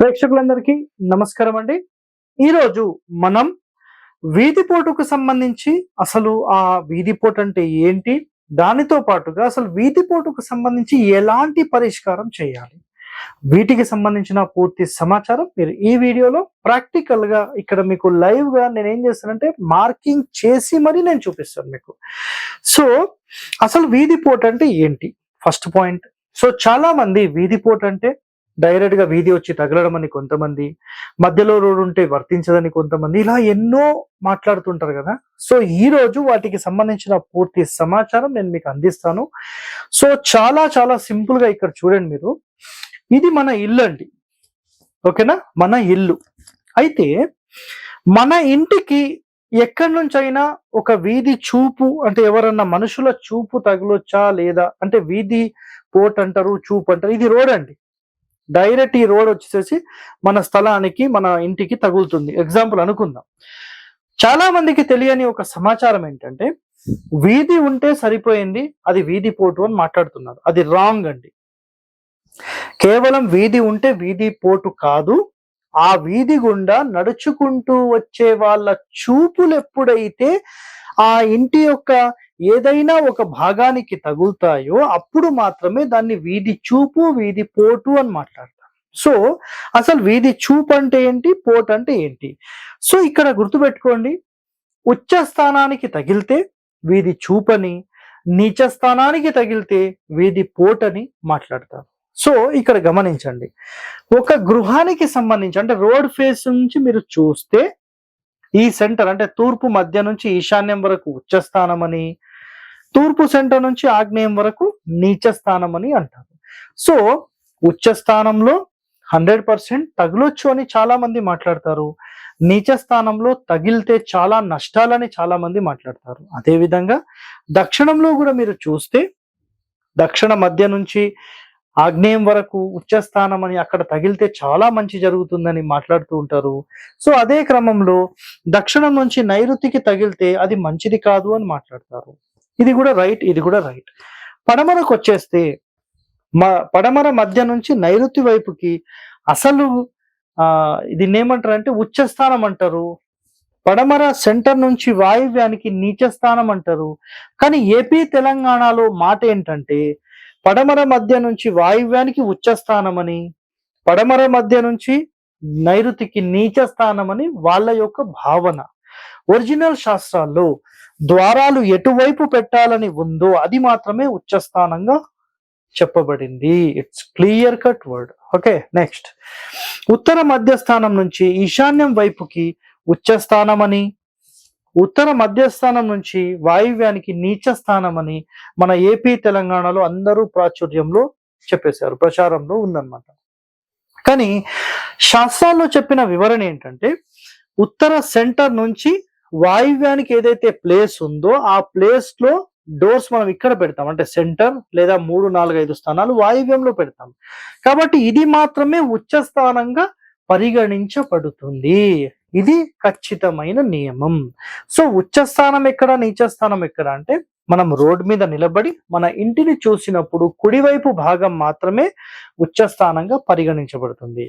ప్రేక్షకులందరికీ నమస్కారం అండి. ఈరోజు మనం వీధిపోటుకు సంబంధించి అసలు ఆ వీధిపోటు అంటే ఏంటి? దానితో పాటుగా అసలు వీధిపోటుకు సంబంధించి ఎలాంటి పరిష్కారం చేయాలి? వీటికి సంబంధించిన పూర్తి సమాచారం మీరు ఈ వీడియోలో ప్రాక్టికల్‌గా ఇక్కడ మీకు లైవ్‌గా నేనేం చేస్తానంటే మార్కింగ్ చేసి మరి నేను చూపిస్తాను మీకు. సో, అసలు వీధిపోటు అంటే ఏంటి? First point. సో, చాలా మంది వీధిపోటు అంటే డైరెక్ట్‌గా వీధి వచ్చి తగలడం అని కొంతమంది, మధ్యలో రోడ్ ఉంటే వర్తించదని కొంతమంది, ఇలా ఎన్నో మాట్లాడుతుంటారు కదా! సో, ఈరోజు వాటికి సంబంధించిన పూర్తి సమాచారం నేను మీకు అందిస్తాను. సో, చాలా చాలా సింపుల్‌గా ఇక్కడ చూడండి మీరు. ఇది మన ఇల్లండి. ఓకేనా? మన ఇల్లు. అయితే మన ఇంటికి ఎక్కడి నుంచైనా ఒక వీధి చూపు అంటే ఎవరన్నా మనుషుల చూపు తగలొచ్చా లేదా? అంటే వీధి పోటు అంటారు, చూపు అంటారు. ఇది రోడ్ అండి. డైరెక్ట్ ఈ రోడ్ వచ్చేసేసి మన స్థలానికి, మన ఇంటికి తగులుతుంది. ఎగ్జాంపుల్ అనుకుందాం. చాలా మందికి తెలియని ఒక సమాచారం ఏంటంటే, వీధి ఉంటే సరిపోయింది, అది వీధి పోటు అని మాట్లాడుతున్నారు. అది రాంగ్ అండి. కేవలం వీధి ఉంటే వీధి పోటు కాదు. ఆ వీధి గుండా నడుచుకుంటూ వచ్చే వాళ్ళ చూపులు ఎప్పుడైతే ఆ ఇంటి యొక్క ఏదైనా ఒక భాగానికి తగులుతాయో అప్పుడు మాత్రమే దాన్ని వీధి చూపు, వీధి పోటు అని మాట్లాడతాం. సో, అసలు వీధి చూపు అంటే ఏంటి? పోటు అంటే ఏంటి? సో, ఇక్కడ గుర్తుపెట్టుకోండి. ఉచ్చ స్థానానికి తగిలితే వీధి చూపని, నీచ స్థానానికి తగిలితే వీధి పోటని మాట్లాడతారు. సో, ఇక్కడ గమనించండి. ఒక గృహానికి సంబంధించి అంటే రోడ్ ఫేస్ నుంచి మీరు చూస్తే ఈ సెంటర్ అంటే తూర్పు మధ్య నుంచి ఈశాన్యం వరకు ఉచ్చ స్థానం అని, తూర్పు సెంటర్ నుంచి ఆగ్నేయం వరకు నీచ స్థానం అని అంటారు. సో, ఉచ్చ స్థానంలో 100% తగులొచ్చు అని చాలా మంది మాట్లాడతారు. నీచ స్థానంలో తగిలితే చాలా నష్టాలని చాలా మంది మాట్లాడతారు. అదేవిధంగా దక్షిణంలో కూడా మీరు చూస్తే దక్షిణ మధ్య నుంచి ఆగ్నేయం వరకు ఉచ్చ స్థానం అని అక్కడ తగిలితే చాలా మంచి జరుగుతుందని మాట్లాడుతూ ఉంటారు. సో, అదే క్రమంలో దక్షిణం నుంచి నైరుతికి తగిలితే అది మంచిది కాదు అని మాట్లాడతారు. ఇది కూడా రైట్, ఇది కూడా రైట్. పడమరకు వచ్చేస్తే పడమర మధ్య నుంచి నైరుతి వైపుకి అసలు దీన్ని ఏమంటారంటే ఉచ్చ స్థానం అంటారు. పడమర సెంటర్ నుంచి వాయువ్యానికి నీచ స్థానం అంటారు. కానీ ఏపీ తెలంగాణలో మాట ఏంటంటే పడమర మధ్య నుంచి వాయువ్యానికి ఉచ్చ స్థానమని, పడమర మధ్య నుంచి నైరుతికి నీచ స్థానమని వాళ్ళ యొక్క భావన. ఒరిజినల్ శాస్త్రాల్లో ద్వారాలు ఎటువైపు పెట్టాలని ఉందో అది మాత్రమే ఉచ్చ స్థానంగా చెప్పబడింది. It's clear cut word. Okay, next. ఉత్తర మధ్యస్థానం నుంచి ఈశాన్యం వైపుకి ఉచ్చ స్థానమని, ఉత్తర మధ్యస్థానం నుంచి వాయువ్యానికి నీచ స్థానం అని మన ఏపీ తెలంగాణలో అందరూ ప్రాచుర్యంలో చెప్పేశారు, ప్రచారంలో ఉందన్నమాట. కానీ శాస్త్రాల్లో చెప్పిన వివరణ ఏంటంటే ఉత్తర సెంటర్ నుంచి వాయువ్యానికి ఏదైతే ప్లేస్ ఉందో ఆ ప్లేస్ లో డోర్స్ మనం ఇక్కడ పెడతాం. అంటే సెంటర్ లేదా 3, 4, 5 స్థానాలు వాయువ్యంలో పెడతాం. కాబట్టి ఇది మాత్రమే ఉచ్చ స్థానంగా పరిగణించబడుతుంది. ఇది ఖచ్చితమైన నియమం. సో, ఉచ్చ స్థానం ఎక్కడ, నీచ స్థానం ఎక్కడ అంటే మనం రోడ్ మీద నిలబడి మన ఇంటిని చూసినప్పుడు కుడివైపు భాగం మాత్రమే ఉచ్చ స్థానంగా పరిగణించబడుతుంది.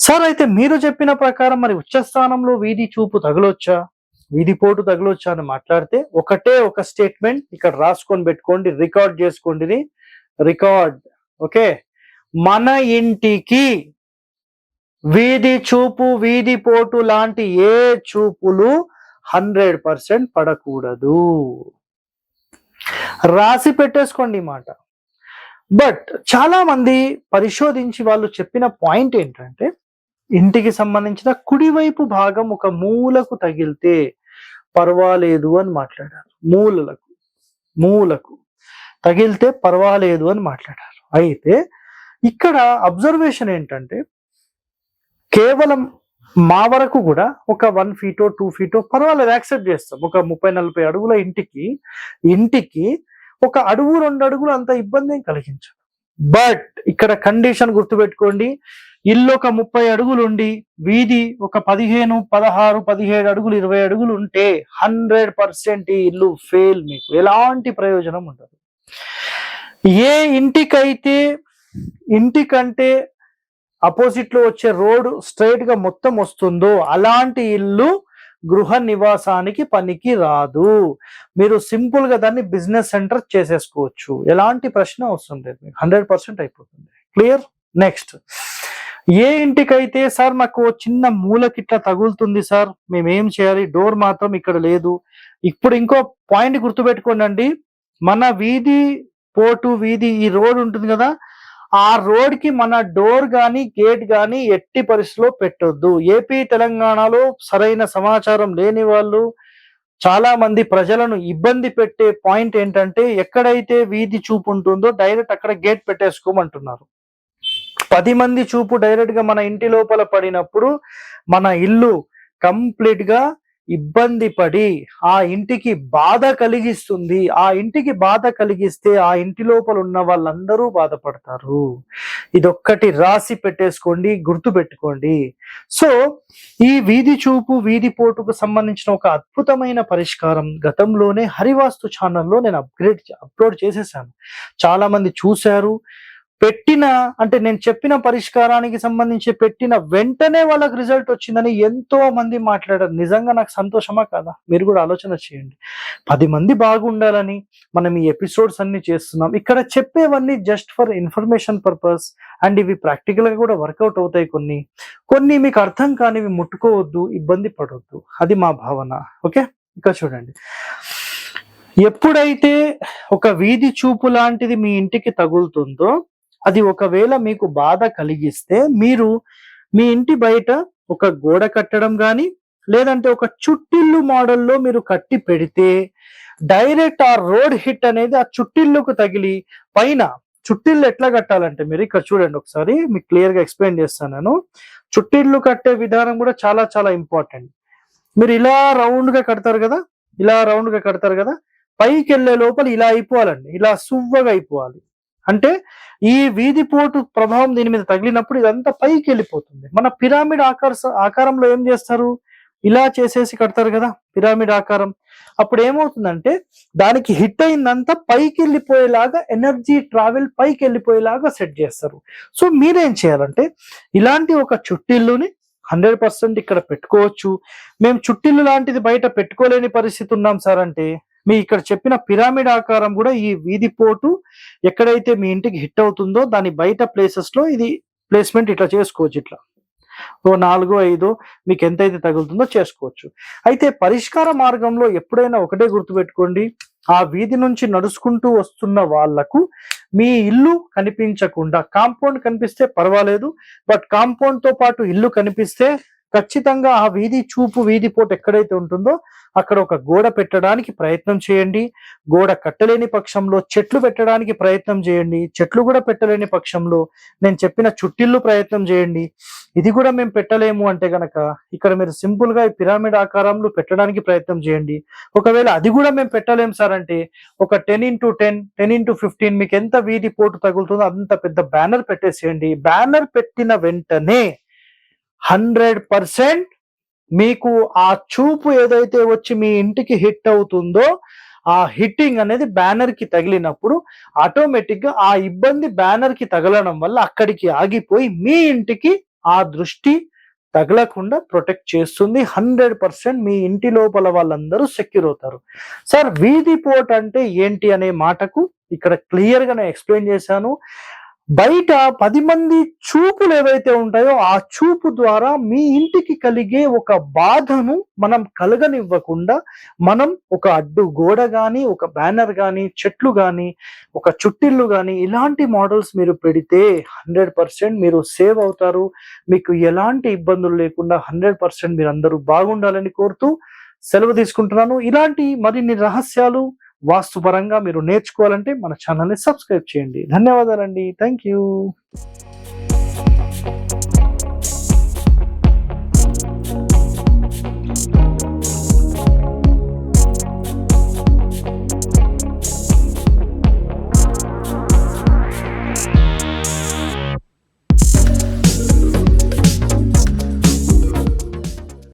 సార్, అయితే మీరు చెప్పిన ప్రకారం మరి ఉచ్చ స్థానంలో వీధి చూపు తగలొచ్చా, వీధి పోటు తగలొచ్చా అని మాట్లాడితే ఒకటే ఒక స్టేట్మెంట్ ఇక్కడ రాసుకొని పెట్టుకోండి, రికార్డ్ చేసుకోండి. రికార్డ్. ఓకే, మన ఇంటికి వీధి చూపు, వీధి పోటు లాంటి ఏ చూపులు 100% పడకూడదు. రాసి పెట్టేసుకోండి ఈ మాట. బట్ చాలా మంది పరిశోధించి వాళ్ళు చెప్పిన పాయింట్ ఏంటంటే ఇంటికి సంబంధించిన కుడివైపు భాగం ఒక మూలకు తగిలితే పర్వాలేదు అని మాట్లాడారు. మూలకు తగిలితే పర్వాలేదు అని మాట్లాడారు. అయితే ఇక్కడ అబ్జర్వేషన్ ఏంటంటే కేవలం మా వరకు కూడా ఒక 1 feet 2 feet పర్వాలేదు, యాక్సెప్ట్ చేస్తాం. ఒక 30-40 అడుగుల ఇంటికి ఒక అడుగు 2 అడుగులు అంత ఇబ్బంది ఏం కలిగించదు. బట్ ఇక్కడ కండిషన్ గుర్తుపెట్టుకోండి. ఇల్లు ఒక 30 అడుగులు ఉండి వీధి ఒక 15, 16, 17 అడుగులు, 20 అడుగులు ఉంటే 100% ఈ ఇల్లు ఫెయిల్. మీకు ఎలాంటి ప్రయోజనం ఉండదు. ఏ ఇంటికంటే అపోజిట్ లో వచ్చే రోడ్ స్ట్రైట్ గా మొత్తం వస్తుందో అలాంటి ఇల్లు గృహ నివాసానికి పనికి రాదు. మీరు సింపుల్ గా దాన్ని బిజినెస్ సెంటర్ చేసేసుకోవచ్చు. ఎలాంటి ప్రశ్న అవసరం లేదు, మీకు 100% అయిపోతుంది. క్లియర్? నెక్స్ట్, ఏ ఇంటికైతే సార్ మాకు చిన్న మూలకిట్లా తగులుతుంది సార్, మేమేం చేయాలి, డోర్ మాత్రం ఇక్కడ లేదు. ఇప్పుడు ఇంకో పాయింట్ గుర్తుపెట్టుకోండి, మన వీధి పోటు వీధి ఈ రోడ్ ఉంటుంది కదా, ఆ రోడ్ కి మన డోర్ గాని గేట్ గాని ఎట్టి పరిస్థితిలో పెట్టొద్దు. ఏపీ తెలంగాణలో సరైన సమాచారం లేని వాళ్ళు, చాలా మంది ప్రజలను ఇబ్బంది పెట్టే పాయింట్ ఏంటంటే, ఎక్కడైతే వీధి చూపు ఉంటుందో డైరెక్ట్ అక్కడ గేట్ పెట్టేసుకోమంటున్నారు. 10 మంది చూపు డైరెక్ట్ గా మన ఇంటి లోపల పడినప్పుడు మన ఇల్లు కంప్లీట్ గా ఇబ్బంది పడి ఆ ఇంటికి బాధ కలిగిస్తుంది. ఆ ఇంటికి బాధ కలిగిస్తే ఆ ఇంటి లోపల ఉన్న వాళ్ళందరూ బాధపడతారు. ఇదొక్కటి రాసి పెట్టేసుకోండి, గుర్తు పెట్టుకోండి. సో ఈ వీధి చూపు వీధి పోటుకు సంబంధించిన ఒక అద్భుతమైన పరిష్కారం గతంలోనే హరివాస్తు ఛానల్లో నేను అప్లోడ్ చేసేసాను. చాలా మంది చూశారు. అంటే నేను చెప్పిన పరిష్కారానికి సంబంధించి పెట్టిన వెంటనే వాళ్ళకి రిజల్ట్ వచ్చిందని ఎంతో మంది మాట్లాడారు. నిజంగా నాకు సంతోషమా కాదా? మీరు కూడా ఆలోచన చేయండి. 10 మంది బాగుండాలని మనం ఈ ఎపిసోడ్స్ అన్ని చేస్తున్నాం. ఇక్కడ చెప్పేవన్నీ just for information purpose, and ఇవి ప్రాక్టికల్ గా కూడా వర్కౌట్ అవుతాయి. కొన్ని మీకు అర్థం కానివి ముట్టుకోవద్దు, ఇబ్బంది పడవద్దు, అది మా భావన. ఓకే, ఇక్కడ చూడండి, ఎప్పుడైతే ఒక వీధి చూపు లాంటిది మీ ఇంటికి తగులుతుందో, అది ఒకవేళ మీకు బాధ కలిగిస్తే మీరు మీ ఇంటి బయట ఒక గోడ కట్టడం కానీ, లేదంటే ఒక చుట్టిల్లు మోడల్లో మీరు కట్టి పెడితే డైరెక్ట్ ఆ రోడ్ హిట్ అనేది ఆ చుట్టిల్లుకు తగిలి పైన, చుట్టిల్లు ఎట్లా కట్టాలంటే మీరు ఇక్కడ చూడండి, ఒకసారి మీకు క్లియర్ గా ఎక్స్ప్లెయిన్ చేస్తాను నేను. చుట్టిల్లు కట్టే విధానం కూడా చాలా చాలా ఇంపార్టెంట్. మీరు ఇలా రౌండ్ గా కడతారు కదా, పైకి వెళ్ళే లోపల ఇలా అయిపోవాలండి, ఇలా సువ్వగా అయిపోవాలి. అంటే ఈ వీధి పోటు ప్రభావం దీని మీద తగిలినప్పుడు ఇదంతా పైకి వెళ్ళిపోతుంది. మన పిరమిడ్ ఆకారంలో ఏం చేస్తారు, ఇలా చేసేసి కడతారు కదా పిరమిడ్ ఆకారం. అప్పుడు ఏమవుతుందంటే దానికి హిట్ అయిందంతా పైకి వెళ్ళిపోయేలాగా, ఎనర్జీ ట్రావెల్ పైకి వెళ్ళిపోయేలాగా సెట్ చేస్తారు. సో మీరేం చేయాలంటే ఇలాంటి ఒక చుట్టిల్లుని 100% ఇక్కడ పెట్టుకోవచ్చు. మేము చుట్టిల్లు లాంటిది బయట పెట్టుకోలేని పరిస్థితి ఉన్నాం సార్ అంటే, మీ ఇక్కడ చెప్పిన పిరమిడ్ ఆకారం కూడా ఈ వీధి పోటు ఎక్కడైతే మీ ఇంటికి హిట్ అవుతుందో దాని బయట ప్లేసెస్ లో ఇది ప్లేస్మెంట్ ఇట్లా చేసుకోవచ్చు. ఇట్లా 4, 5 మీకు ఎంతైతే తగులుతుందో చేసుకోవచ్చు. అయితే పరిష్కార మార్గంలో ఎప్పుడైనా ఒకటే గుర్తుపెట్టుకోండి, ఆ వీధి నుంచి నడుచుకుంటూ వస్తున్న వాళ్లకు మీ ఇల్లు కనిపించకుండా, కాంపౌండ్ కనిపిస్తే పర్వాలేదు, బట్ కాంపౌండ్ తో పాటు ఇల్లు కనిపిస్తే ఖచ్చితంగా ఆ వీధి చూపు వీధి పోటు ఎక్కడైతే ఉంటుందో అక్కడ ఒక గోడ పెట్టడానికి ప్రయత్నం చేయండి. గోడ కట్టలేని పక్షంలో చెట్లు పెట్టడానికి ప్రయత్నం చేయండి. చెట్లు కూడా పెట్టలేని పక్షంలో నేను చెప్పిన చుట్టిల్లు ప్రయత్నం చేయండి. ఇది కూడా మేము పెట్టలేము అంటే గనక ఇక్కడ మీరు సింపుల్ గా పిరమిడ్ ఆకారంలో పెట్టడానికి ప్రయత్నం చేయండి. ఒకవేళ అది కూడా మేము పెట్టలేం సార్ అంటే ఒక 10x10, 10x15 మీకు ఎంత వీధి పోటు తగులుతుందో అంత పెద్ద బ్యానర్ పెట్టేసేయండి. బ్యానర్ పెట్టిన వెంటనే 100% మీకు ఆ చూపు ఏదైతే వచ్చి మీ ఇంటికి హిట్ అవుతుందో ఆ హిట్టింగ్ అనేది బ్యానర్ కి తగిలినప్పుడు ఆటోమేటిక్ గా ఆ ఇబ్బంది బ్యానర్ కి తగలడం వల్ల అక్కడికి ఆగిపోయి మీ ఇంటికి ఆ దృష్టి తగలకుండా ప్రొటెక్ట్ చేస్తుంది. 100% మీ ఇంటి లోపల వాళ్ళందరూ సెక్యూర్ అవుతారు. సార్ వీధి పోట్ అంటే ఏంటి అనే మాటకు ఇక్కడ క్లియర్ గా నేను ఎక్స్ప్లెయిన్ చేశాను. బయట 10 మంది చూపులు ఏవైతే ఉంటాయో ఆ చూపు ద్వారా మీ ఇంటికి కలిగే ఒక బాధను మనం కలగనివ్వకుండా మనం ఒక అడ్డు గోడ గాని, ఒక బ్యానర్ గాని, చెట్లు గాని, ఒక చుట్టిల్లు గాని ఇలాంటి మోడల్స్ మీరు పెడితే 100% మీరు సేవ్ అవుతారు. మీకు ఎలాంటి ఇబ్బందులు లేకుండా 100% మీరు అందరూ బాగుండాలని కోరుతూ సెలవు తీసుకుంటున్నాను. ఇలాంటి మరిన్ని రహస్యాలు వాస్తుపరంగా మీరు నేర్చుకోవాలంటే మన ఛానల్ని సబ్స్క్రైబ్ చేయండి. ధన్యవాదాలండి. Thank you.